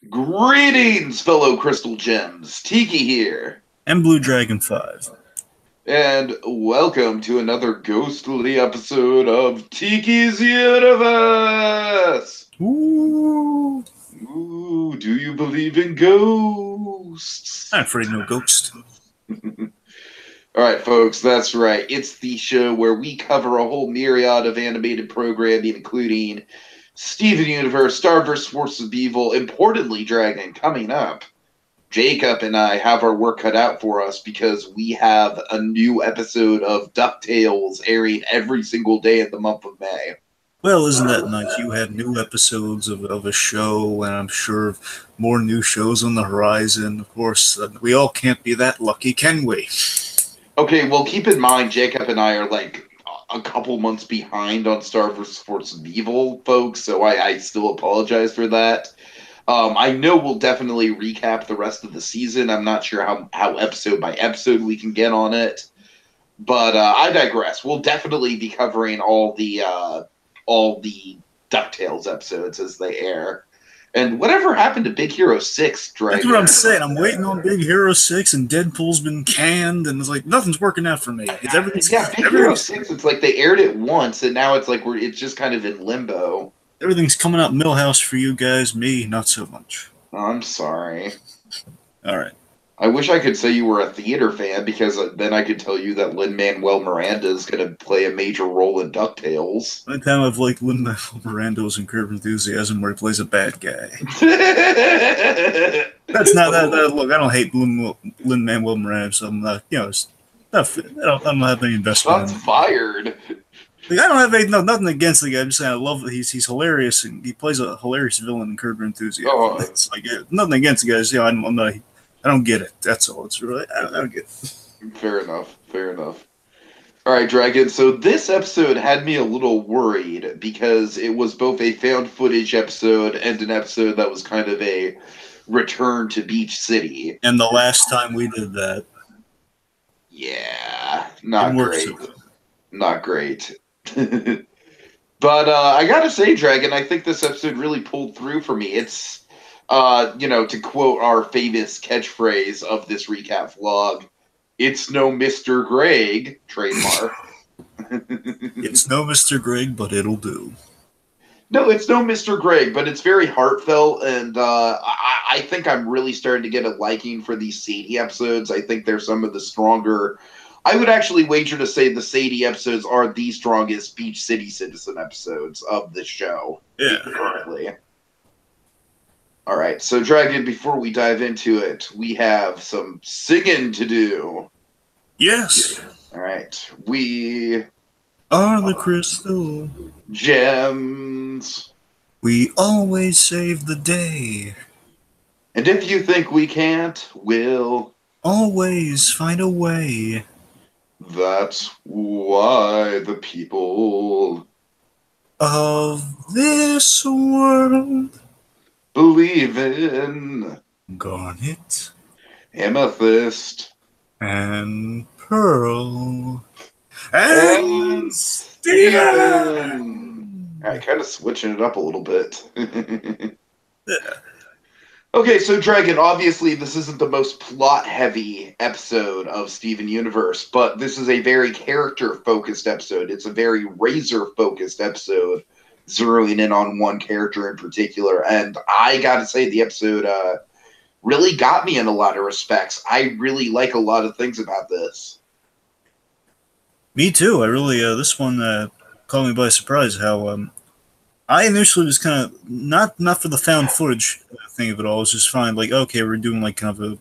Greetings, fellow crystal gems. Tiki here. And BlueDragonFive. And welcome to another ghostly episode of Tiki's Universe. Ooh. Ooh, do you believe in ghosts? I'm afraid no ghost. All right, folks, that's right. It's the show where we cover a whole myriad of animated programming, including Steven Universe, Starverse, Forces of Evil, importantly, Dragon, coming up. Jacob and I have our work cut out for us because we have a new episode of DuckTales airing every single day in the month of May. Well, isn't that nice? You have new episodes of a show, and I'm sure more new shows on the horizon. Of course, we all can't be that lucky, can we? Okay, well, keep in mind, Jacob and I are like a couple months behind on Star vs. Force of Evil, folks, so I still apologize for that. I know we'll definitely recap the rest of the season. I'm not sure how episode by episode we can get on it. But I digress. We'll definitely be covering all the DuckTales episodes as they air. And whatever happened to Big Hero 6, That's Dragon? what I'm saying. I'm waiting on Big Hero 6, and Deadpool's been canned, and it's like nothing's working out for me. Yeah, Big Hero 6, it's like they aired it once, and now it's like it's just kind of in limbo. Everything's coming out Millhouse for you guys. Me, not so much. I'm sorry. All right. I wish I could say you were a theater fan, because then I could tell you that Lin-Manuel Miranda is going to play a major role in DuckTales. By the time I've liked Lin-Manuel Miranda's and Curb Enthusiasm, where he plays a bad guy. That's not that. Look, I don't hate Lin-Manuel Miranda, so I'm not. It's not. I don't have any investment. Shots fired. Like, I don't have nothing against the guy. I'm just saying I love that he's hilarious, and he plays a hilarious villain in Curb Your Enthusiasm. Oh. It's like nothing against the guys. I'm not. I don't get it. That's all. It's really I don't get it. Fair enough. Fair enough. All right, Dragon. So this episode had me a little worried because it was both a found footage episode and an episode that was kind of a return to Beach City. And the last time we did that, yeah, not great. So not great. But I gotta say, Dragon, I think this episode really pulled through for me. It's, to quote our famous catchphrase of this recap vlog, "It's no Mr. Greg," trademark. It's no Mr. Greg, but it'll do. No, it's no Mr. Greg, but it's very heartfelt, and I think I'm really starting to get a liking for these Sadie episodes. I think they're some of the stronger. I would actually wager to say the Sadie episodes are the strongest Beach City Citizen episodes of the show. Yeah. Currently. All right, so Dragon, before we dive into it, we have some singing to do. Yes. All right, we are the crystal gems. We always save the day. And if you think we can't, we'll always find a way. That's why the people of this world believe in garnet, amethyst, and pearl, and Steven. All right, kind of switching it up a little bit. Yeah. Okay, so Dragon, obviously this isn't the most plot-heavy episode of Steven Universe, but this is a very character-focused episode. It's a very Razor-focused episode, zeroing in on one character in particular, and I gotta say the episode really got me in a lot of respects. I really like a lot of things about this. Me too. I really, this one caught me by surprise how I initially was kind of not for the found footage thing of it all. It was just fine. Like, okay, we're doing like kind of a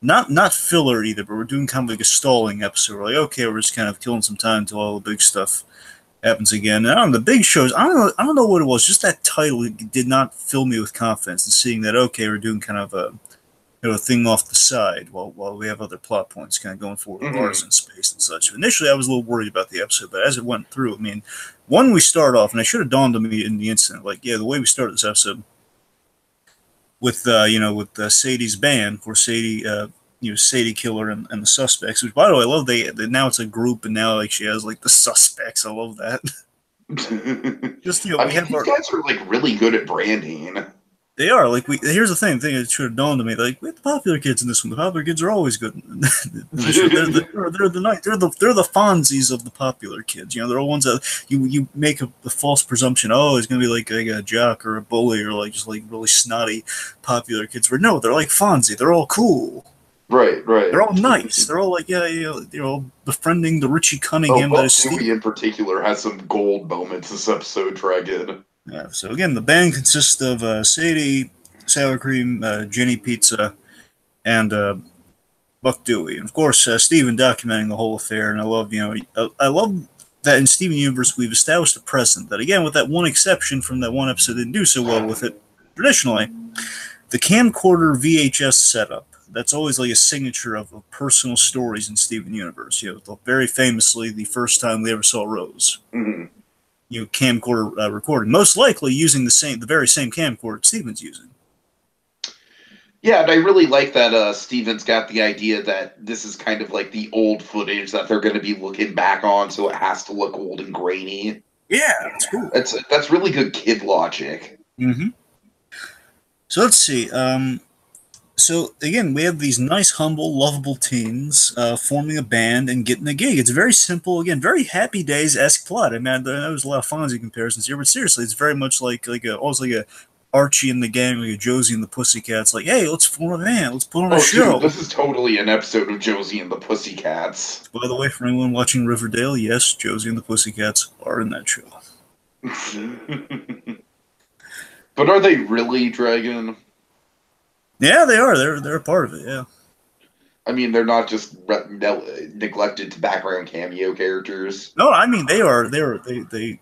not filler either, but we're doing kind of like a stalling episode. We're like, okay, we're just kind of killing some time until all the big stuff happens again. And I don't know, the big shows. I don't know what it was. Just that title did not fill me with confidence. And seeing that, okay, we're doing kind of a thing off the side while we have other plot points kind of going forward, bars in space and such. Initially, I was a little worried about the episode, but as it went through, I mean, one, we start off, and it should have dawned on me in the instant, like, yeah, the way we started this episode with, with Sadie's band, for Sadie, Sadie Killer and the Suspects, which, by the way, I love now it's a group, and now, like, she has, like, the Suspects. I love that. Just, these guys are, like, really good at branding. They are like here's the thing that should have dawned on me. Like we had the popular kids in this one. The popular kids are always good in the show. They're the Fonzies of the popular kids. You know, they're all ones that you make a false presumption. Oh, it's gonna be like a jock or a bully or like just like really snotty popular kids. But no, they're like Fonzie. They're all cool. Right, They're right. all nice. They're all like they're all befriending the Richie Oh, Cunningham that Buck is Dewey Steve. in particular has some gold moments this episode, Dragon. Yeah, so again, the band consists of Sadie, sour cream, Jenny Pizza, and Buck Dewey. And of course, Steven documenting the whole affair. And I love, I love that in Steven Universe we've established a precedent that, again, with that one exception from that one episode that didn't do so well with it traditionally, the camcorder VHS setup. That's always like a signature of personal stories in Steven Universe. You know, very famously, the first time we ever saw Rose. Mm-hmm. You know, camcorder recording, most likely using the very same camcorder Steven's using. Yeah, and I really like that Steven's got the idea that this is kind of like the old footage that they're going to be looking back on, so it has to look old and grainy. Yeah, that's cool. That's really good kid logic. Mm-hmm. So let's see. So again, we have these nice, humble, lovable teens forming a band and getting a gig. It's very simple. Again, very Happy Days-esque plot. I mean, there was a lot of Fonzie comparisons here, but seriously, it's very much almost like a Archie and the Gang, like a Josie and the Pussycats. Like, hey, let's form a band. Let's put on a show. Dude, this is totally an episode of Josie and the Pussycats. By the way, for anyone watching Riverdale, yes, Josie and the Pussycats are in that show. But are they really, Dragon? Yeah, they are. They're a part of it. Yeah. I mean, they're not just neglected to background cameo characters. No, I mean they are. They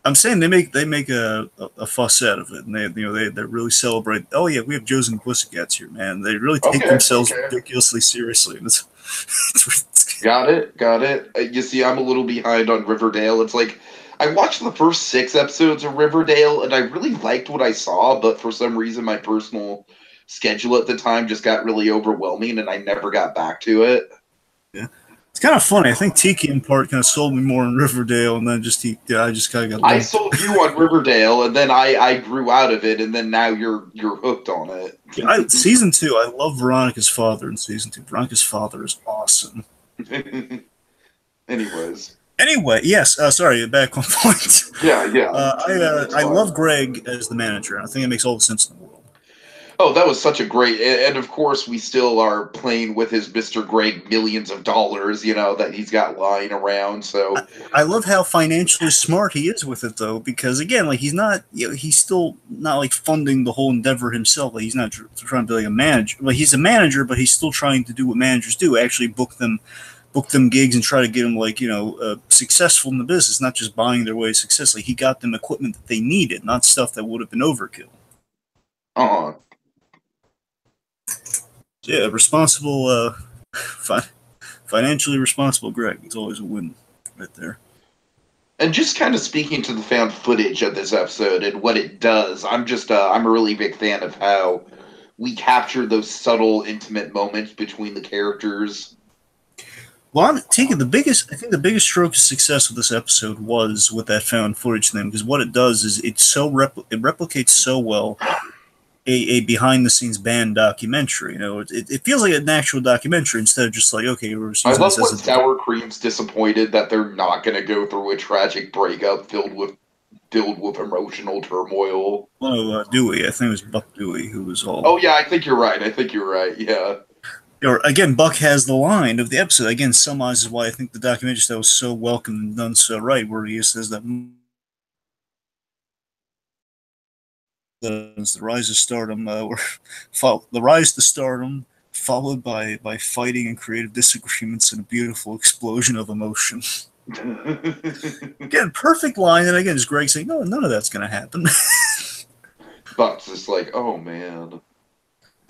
I'm saying they make a fuss out of it, and they really celebrate. Oh yeah, we have Josie and the Pussycats here, man. They really take themselves ridiculously seriously. Got it. You see, I'm a little behind on Riverdale. It's like I watched the first 6 episodes of Riverdale, and I really liked what I saw, but for some reason, my personal schedule at the time just got really overwhelming, and I never got back to it. Yeah. It's kind of funny. I think Tiki in part kind of sold me more on Riverdale, and then I just kind of got. I sold you on Riverdale, and then I grew out of it, and then now you're hooked on it. Yeah, season 2, I love Veronica's father in season 2. Veronica's father is awesome. Anyway, yes. Sorry, back on point. Yeah. I love Greg as the manager. I think it makes all the sense in the world. Oh, that was such a great, and of course we still are playing with his Mr. Greg millions of dollars, that he's got lying around. So I love how financially smart he is with it, though, because again, like he's still not like funding the whole endeavor himself. Like he's not trying to be like a manager. Like he's a manager, but he's still trying to do what managers do: actually book them gigs and try to get them successful in the business, not just buying their way to success. Like he got them equipment that they needed, not stuff that would have been overkill. Yeah, responsible, financially responsible Greg. It's always a win right there. And just kind of speaking to the found footage of this episode and what it does, I'm a really big fan of how we capture those subtle, intimate moments between the characters. Well, I think the biggest stroke of success of this episode was with that found footage thing, because what it does is it replicates so well a behind-the-scenes band documentary. It feels like an actual documentary instead of just like, okay, we're using I love this when Sour Cream's disappointed that they're not going to go through a tragic breakup filled with emotional turmoil. Oh, Dewey. I think it was Buck Dewey who was all... Oh, yeah, I think you're right, yeah. Again, Buck has the line of the episode. Again, summarizes why I think the documentary style was so welcome and done so right, where he says that the rise to stardom, the rise to stardom, followed by fighting and creative disagreements and a beautiful explosion of emotion. Again, perfect line, and again, is Greg saying, "No, none of that's going to happen." Buck's just like, "Oh man."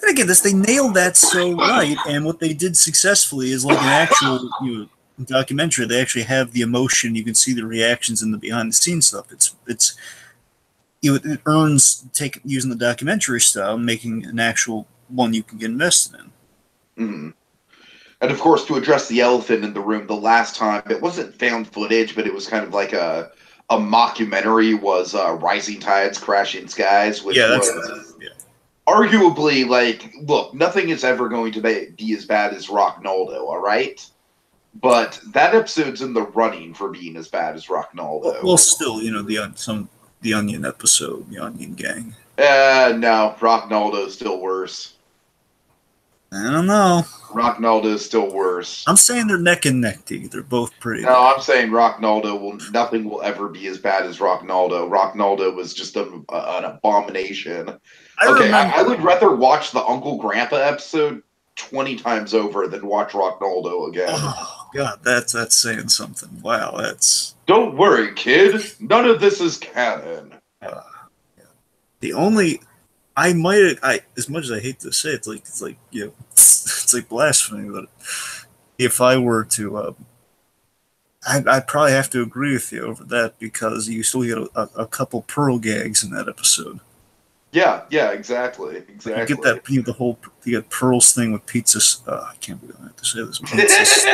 And again, they nailed that so right, and what they did successfully is like an actual documentary. They actually have the emotion. You can see the reactions and the behind-the-scenes stuff. It earns using the documentary style, making an actual one you can get invested in. Mm-hmm. And of course, to address the elephant in the room, the last time it wasn't found footage, but it was kind of like a mockumentary was Rising Tides, Crashing Skies, which was arguably, like, look, nothing is ever going to be as bad as Rocknaldo, all right? But that episode's in the running for being as bad as Well, Rocknaldo. still, the Onion episode, the Onion Gang. No, Rocknaldo's still worse. I don't know. Rocknaldo's still worse. I'm saying they're neck and neck, T. They're both pretty No, bad. I'm saying nothing will ever be as bad as Rocknaldo. Rocknaldo was just an abomination. I Okay, remember. I would rather watch the Uncle Grandpa episode 20 times over than watch Rocknaldo again. Oh God, that's saying something. Wow, that's. Don't worry, kid. None of this is canon. Uh, the only I as much as I hate to say it, it's like it's like blasphemy. But if I were to, I'd probably have to agree with you over that because you still get a couple pearl gags in that episode. Yeah, exactly. You get that the whole you get Pearl's thing with pizza. I can't believe I have to say this. Pizza.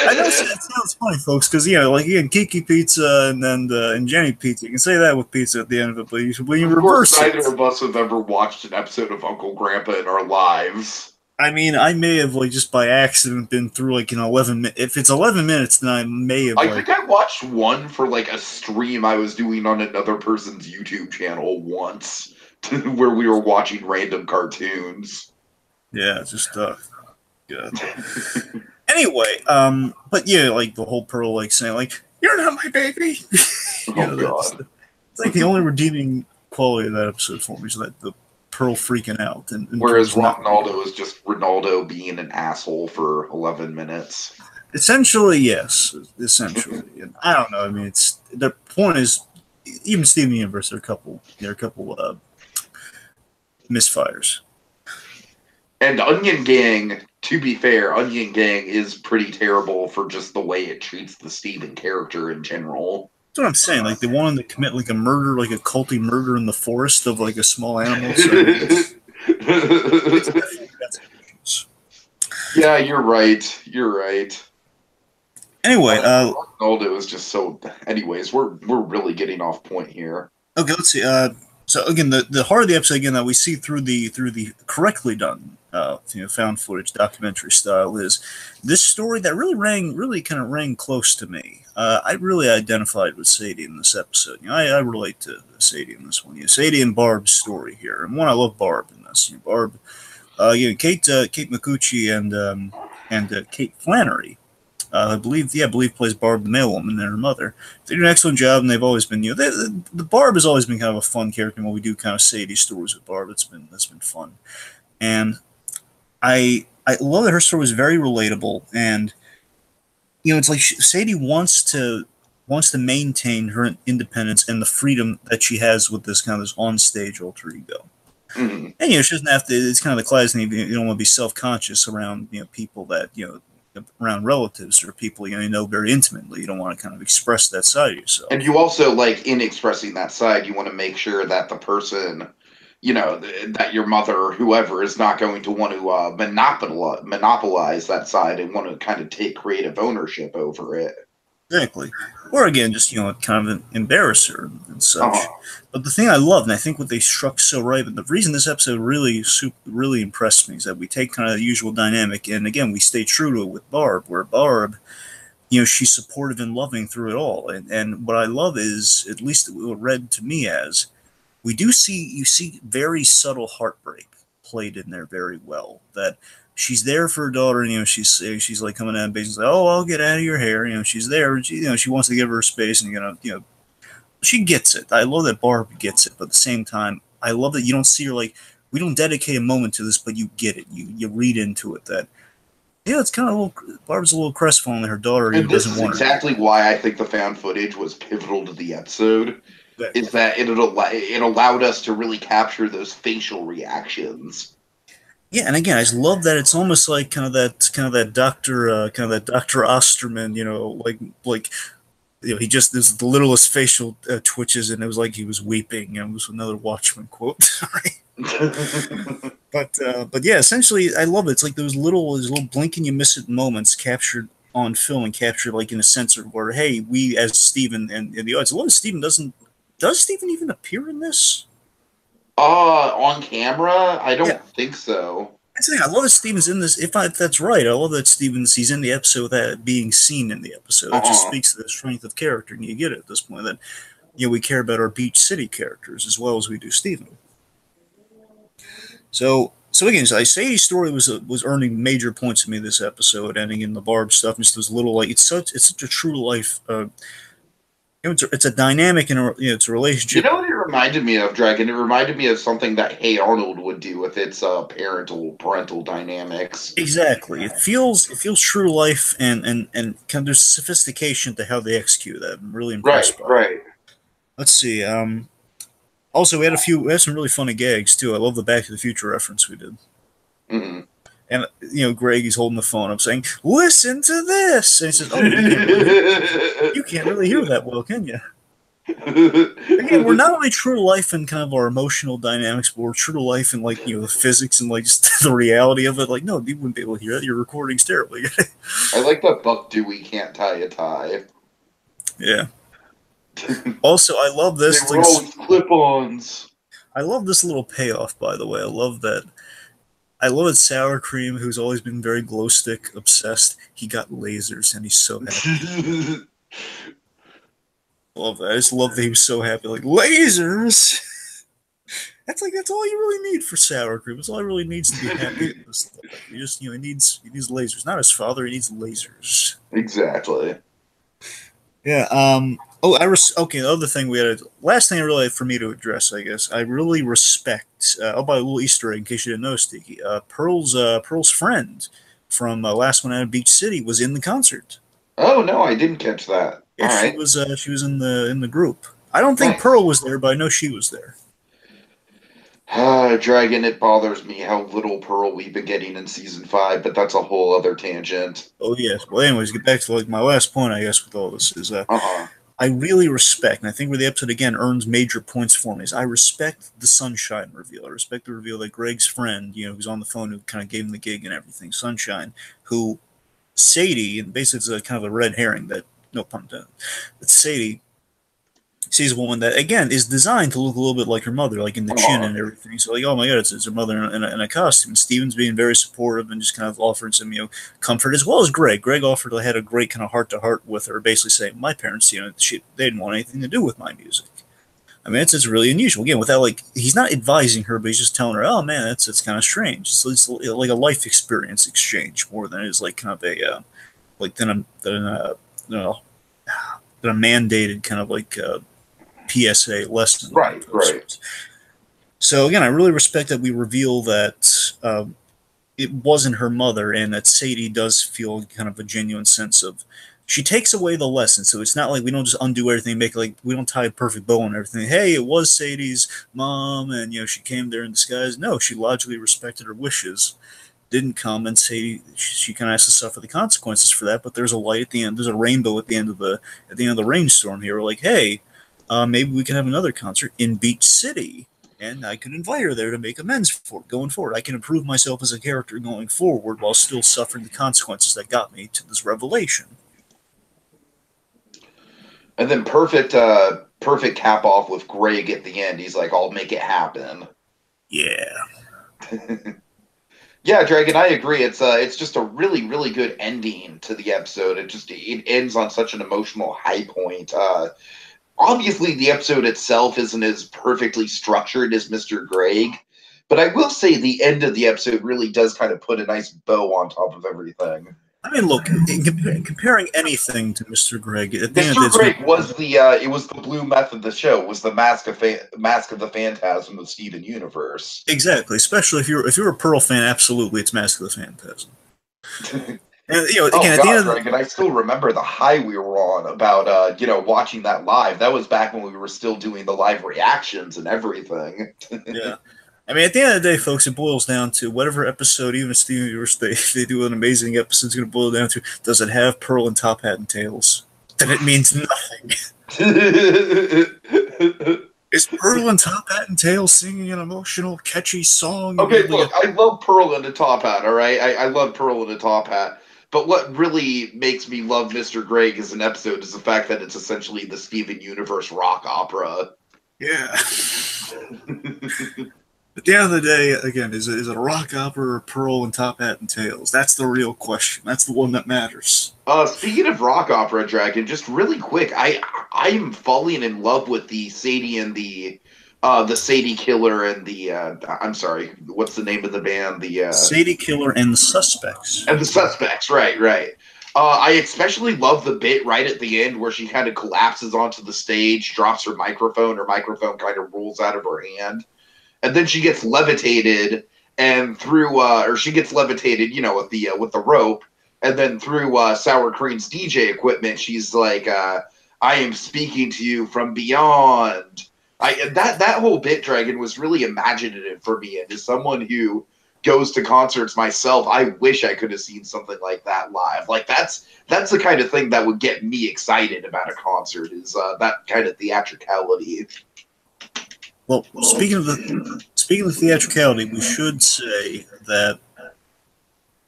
I know it sounds funny, folks, because like again, Kiki Pizza and Jenny Pizza. You can say that with pizza at the end of it, but when you reverse it, neither of us have ever watched an episode of Uncle Grandpa in our lives. I mean, I may have just by accident been through 11 minutes. If it's 11 minutes, then I may have. I think I watched one for a stream I was doing on another person's YouTube channel once, where we were watching random cartoons. Yeah, just good. Anyway, but yeah, the whole Pearl saying "You're not my baby." God. It's like the only redeeming quality of that episode for me is that the Pearl freaking out. And whereas Rocknaldo is just Ronaldo being an asshole for 11 minutes. Essentially, yes. Essentially. And I don't know. I mean, the point is, even Steven Universe, there are a couple misfires. And Onion Gang, to be fair, Onion Gang is pretty terrible for just the way it treats the Steven character in general. That's what I'm saying. They wanted to commit a murder, a culty murder in the forest of a small animal. So yeah, you're right. Anyway, Ronaldo is just so. Anyways, we're really getting off point here. Okay, let's see. So again, the heart of the episode again that we see through the correctly done found footage documentary style is this story that really kind of rang close to me. I really identified with Sadie in this episode. I relate to Sadie in this one. Sadie and Barb's story here, and one I love Barb in this. Barb, Kate Micucci and Kate Flannery. I believe plays Barb the male woman and her mother. They do an excellent job, and they've always been the Barb has always been kind of a fun character. And when we do kind of Sadie stories with Barb, that's been fun, and I love that her story is very relatable, and it's like Sadie wants to maintain her independence and the freedom that she has with this kind of this on-stage alter ego. Mm-hmm. And she doesn't have to. It's kind of the classic thing. You don't want to be self-conscious around people that around relatives or people you know very intimately. You don't want to kind of express that side of yourself. And you also in expressing that side, you want to make sure that the person, that your mother or whoever is not going to want to monopolize that side and want to kind of take creative ownership over it. Exactly. Or again, just kind of embarrass her and such. But the thing I love, and I think what they struck so right, but the reason this episode really impressed me is that we take kind of the usual dynamic, and again, we stay true to it with Barb, where Barb, she's supportive and loving through it all. And what I love is, at least it read to me as, you see very subtle heartbreak played in there very well. That she's there for her daughter, and she's coming out and basically, oh, I'll get out of your hair. She's there. She wants to give her space, and she gets it. I love that Barb gets it, but at the same time, I love that you don't see her we don't dedicate a moment to this, but you get it. You read into it that it's kind of Barb's a little crestfallen that her daughter and this doesn't is want exactly her. Why I think the found footage was pivotal to the episode. Is that it allowed us to really capture those facial reactions. Yeah, and again, I just love that it's almost like kind of that Dr. Osterman, he just there's the littlest facial twitches, and it was like he was weeping. It was another Watchmen quote. But yeah, essentially, I love it. It's like those little blink and you miss it moments captured on film and captured in a sense of where, hey, we as Steven and the audience, a lot of Steven does Steven even appear in this? On camera? I Yeah. don't think so. That's the thing. I love that Steven's in this. If that's right, I love that he's in the episode without being seen in the episode. That just Uh-huh. speaks to the strength of character, and you get it at this point that we care about our Beach City characters as well as we do Steven. So again, so Sadie's story was earning major points to me this episode, ending in the Barb stuff, and just those little like it's such a true life. It's a dynamic and it's a You relationship. know what it reminded me of, Dragon? It reminded me of something that Hey Arnold would do with its parental dynamics. Exactly, it feels true to life, and kind of there's sophistication to how they execute that. I'm really Right, impressed by it. right. Let's see. Also, we had some really funny gags too. I love the Back to the Future reference we did. Mm. And Greg, he's holding the phone up, saying, "Listen to this," and he says, "Oh, you can't really hear that well, can you?" Again, we're not only true to life in kind of our emotional dynamics, but we're true to life in the physics and just the reality of it. Like, no, you wouldn't be able to hear that. Your recording's terribly. I like that Buck Dewey can't tie a tie. Yeah. Also, I love They this. were always clip-ons. I love this little payoff, by the way. I love that. I love that Sour Cream, who's always been very glow stick obsessed, he got lasers and he's so happy. Love that. I just love that he was so happy. Like, lasers! That's all you really need for Sour Cream. That's all he really needs to be happy in this life. He needs lasers. Not his father, he needs lasers. Exactly. Yeah, okay, the other thing last thing I really had for me to address, I guess, I really respect, I'll buy a little Easter egg in case you didn't know, Tiki. Pearl's friend from Last One Out of Beach City was in the concert. Oh no, I didn't catch that. Yeah, All she right. was in the group. I don't think Nice. Pearl was there, but I know she was there. Dragon, it bothers me how little Pearl we've been getting in season 5, but that's a whole other tangent. Oh yes. Well, anyways, get back to my last point, I guess, with all this is Uh-huh. I really respect, and I think where the episode again earns major points for me is I respect the Sunshine reveal. I respect the reveal that Greg's friend, who's on the phone, who kind of gave him the gig and everything, Sunshine, who Sadie, and basically it's a kind of a red herring that, no pun intended, that Sadie sees a woman that again is designed to look a little bit like her mother, like in the chin Uh-huh. and everything. So like, oh my god, it's her mother in a costume. And Steven's being very supportive and just kind of offering some comfort, as well as Greg. Greg had a great kind of heart to heart with her, basically saying my parents, they didn't want anything to do with my music. I mean, it's really unusual. Again, without he's not advising her, but he's just telling her, "Oh man, it's kind of strange. It's like a life experience exchange more than it is like kind of a you know, than a mandated kind of PSA lesson." Right, right. So again, I really respect that we reveal that it wasn't her mother, and that Sadie does feel kind of a genuine sense of. She takes away the lesson, so it's not like we don't just undo everything, make we don't tie a perfect bow on everything. Hey, it was Sadie's mom, and she came there in disguise. No, she logically respected her wishes, didn't come, and Sadie she kind of has to suffer the consequences for that. But there's a light at the end. There's a rainbow at the end of the rainstorm here. We're like, hey, maybe we can have another concert in Beach City, and I can invite her there to make amends for it going forward. I can improve myself as a character going forward while still suffering the consequences that got me to this revelation. And then perfect cap off with Greg at the end. He's like, I'll make it happen. Yeah. Yeah, Dragon, I agree. It's just a really, really good ending to the episode. It ends on such an emotional high point. Obviously the episode itself isn't as perfectly structured as Mr. Greg, but I will say the end of the episode really does kind of put a nice bow on top of everything. I mean, look, comparing anything to Mr. Greg, at the end of Mr. the day, Greg was it was the blue meth of the show. It was the mask of the Phantasm of Steven Universe. exactly. Especially if you're a Pearl fan, absolutely, it's Mask of the Phantasm. And Oh again, at the end God, of the, Greg, and I still remember the high we were on about watching that live. That was back when we were still doing the live reactions and everything. yeah. I mean, at the end of the day, folks, it boils down to whatever episode, even if Steven Universe, they do an amazing episode, it's going to boil down to, does it have Pearl and Top Hat and Tails? Then it means nothing. Is Pearl and Top Hat and Tails singing an emotional, catchy song? Okay, look, I love Pearl in a top hat, all right? I love Pearl in a top hat. But what really makes me love Mr. Greg as an episode is the fact that it's essentially the Steven Universe rock opera. Yeah. At the end of the day, again, is it a rock opera or Pearl and Top Hat and Tails? That's the real question. That's the one that matters. Speaking of rock opera, Dragon, just really quick, I am falling in love with the Sadie and the Sadie Killer and the I'm sorry, what's the name of the band? Sadie Killer and the Suspects. And the Suspects, right, right. I especially love the bit right at the end where she kind of collapses onto the stage, drops her microphone kind of rolls out of her hand, and then she gets levitated and through, or she gets levitated, with the rope, and then through Sour Cream's DJ equipment, she's like, "I am speaking to you from beyond." That whole bit, Dragon, was really imaginative for me, and as someone who goes to concerts myself, I wish I could have seen something like that live. Like that's the kind of thing that would get me excited about a concert, is that kind of theatricality. Well, speaking of theatricality, we should say that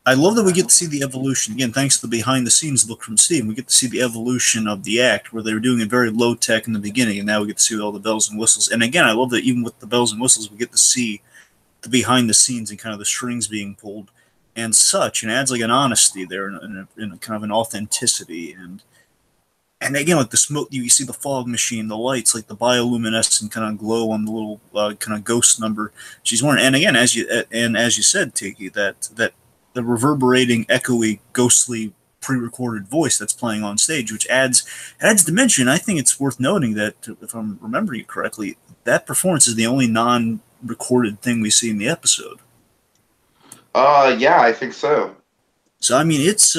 I love that we get to see the evolution. Again, thanks to the behind the scenes look from Steve, we get to see the evolution of the act, where they were doing it very low tech in the beginning, and now we get to see all the bells and whistles. And again, I love that even with the bells and whistles, we get to see the behind the scenes and kind of the strings being pulled and such, and adds like an honesty there and a kind of an authenticity. And again, like the smoke, you see the fog machine, the lights, like the bioluminescent kind of glow on the little kind of ghost number she's wearing. And again, as you said, Tiki, that the reverberating, echoey, ghostly pre-recorded voice that's playing on stage, which adds dimension. I think it's worth noting that, if I'm remembering it correctly, that performance is the only non-recorded thing we see in the episode. Yeah, I think so. So it's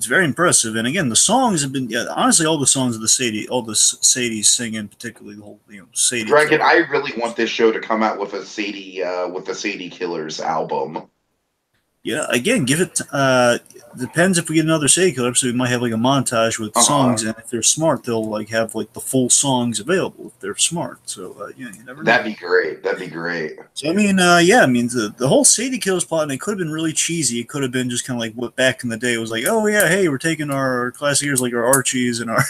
very impressive. And again, the songs have been, honestly, all the songs of the Sadie singing, particularly the whole Sadie. Dragon, I really want this show to come out with the Sadie Killers album. Yeah, again, give it. Depends if we get another Sadie Killer episode. We might have like a montage with songs, and if they're smart, they'll like have like the full songs available if they're smart. So you never know. That'd be great. That'd be great. So the whole Sadie Killers plot, and it could have been really cheesy. It could have been just kind of like what back in the day it was like. Oh yeah, hey, we're taking our classic heroes like our Archies and our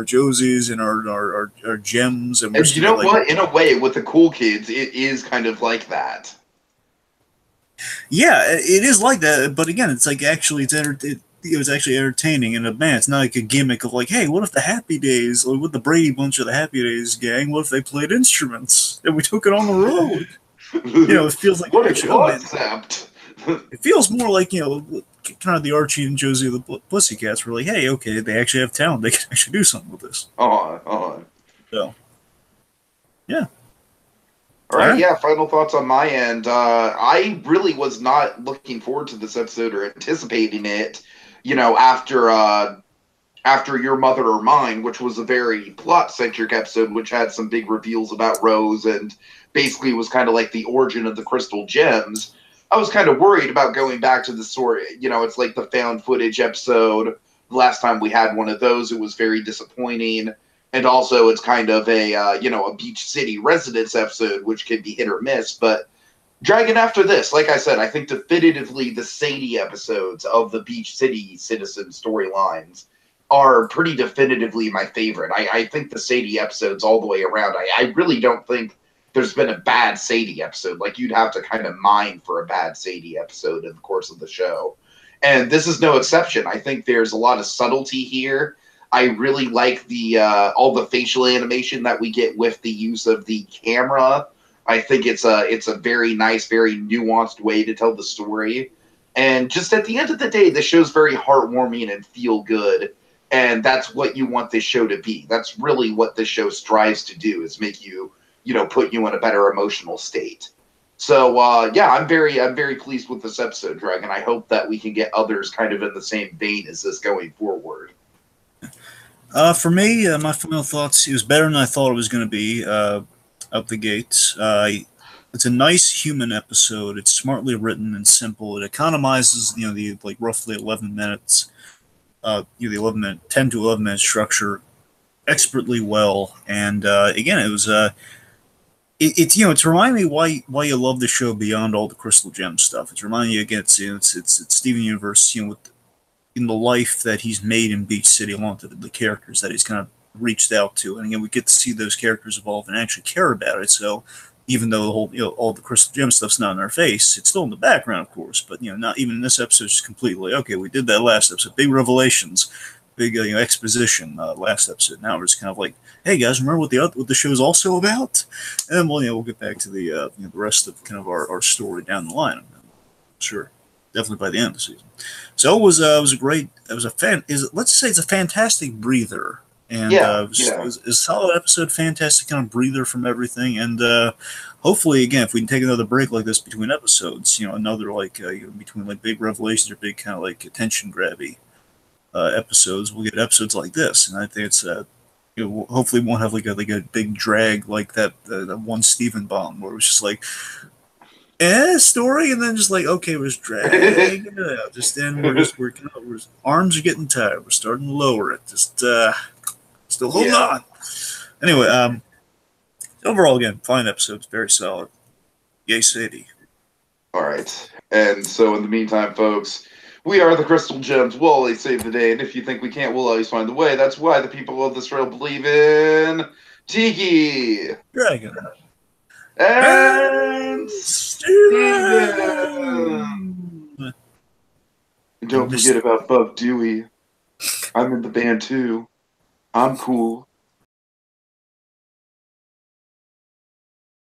Josies and our Gems, and you know what? In a way, with the cool kids, it is kind of like that. Yeah, it is like that, but again, it's like actually it was actually entertaining, and man, it's not like a gimmick of like, hey, what if the Happy Days, or with the Brady Bunch of the Happy Days gang, what if they played instruments and we took it on the road? It feels like what a concept. It feels more like kind of the Archie and Josie of the Pussycats were like, hey, okay, they actually have talent, they can actually do something with this. So, yeah. All right, yeah, final thoughts on my end. I really was not looking forward to this episode or anticipating it, after Your Mother or Mine, which was a very plot-centric episode, which had some big reveals about Rose and basically was kind of like the origin of the Crystal Gems. I was kind of worried about going back to the story. It's like the found footage episode. The last time we had one of those, it was very disappointing. And also, it's kind of a Beach City residence episode, which can be hit or miss. But Dragon, after this, like I said, I think definitively the Sadie episodes of the Beach City citizen storylines are pretty definitively my favorite. I think the Sadie episodes all the way around, I really don't think there's been a bad Sadie episode. Like, you'd have to kind of mine for a bad Sadie episode in the course of the show. And this is no exception. I think there's a lot of subtlety here. I really like all the facial animation that we get with the use of the camera. I think it's a very nice, very nuanced way to tell the story. And just at the end of the day, the show's very heartwarming and feel good. And that's what you want this show to be. That's really what this show strives to do, is make you, put you in a better emotional state. So, I'm very pleased with this episode, Dragon. I hope that we can get others kind of in the same vein as this going forward. For me, my final thoughts, it was better than I thought it was going to be out the gates. It's a nice human episode. It's smartly written and simple. It economizes, the like roughly 11 minutes, the 10 to 11 minute structure expertly well. And again, it was it's reminding me why you love the show beyond all the Crystal Gem stuff. It's reminding you again, it's Steven Universe, with in the life that he's made in Beach City, along with the characters that he's kind of reached out to, and again, we get to see those characters evolve and actually care about it. So even though the whole, all the Crystal Gem stuff's not in our face, it's still in the background, of course. But not even in this episode, it's just completely okay. We did that last episode, big revelations, big exposition last episode. Now we're just kind of like, hey guys, remember what the show is also about? And then we'll get back to the the rest of kind of our story down the line. Sure, definitely by the end of the season. So it was a great, let's say it's a fantastic breather. And it was a solid episode, fantastic kind of breather from everything. And hopefully, again, if we can take another break like this between episodes, another between like big revelations or big kind of like attention grabby episodes, we'll get episodes like this. And I think it's hopefully won't have like a big drag like that one Stephen bomb where it was just like story, and then just like, okay, we're just dragging it out. Just then we're working out. Arms are getting tired. We're starting to lower it. Just still holding on. Anyway, overall, again, fine episodes, very solid. Yay, Sadie. All right. And so in the meantime, folks, we are the Crystal Gems. We'll always save the day. And if you think we can't, we'll always find the way. That's why the people of this realm believe in Tiki. Dragon. And Steven. And don't forget about Bub Dewey. I'm in the band too. I'm cool.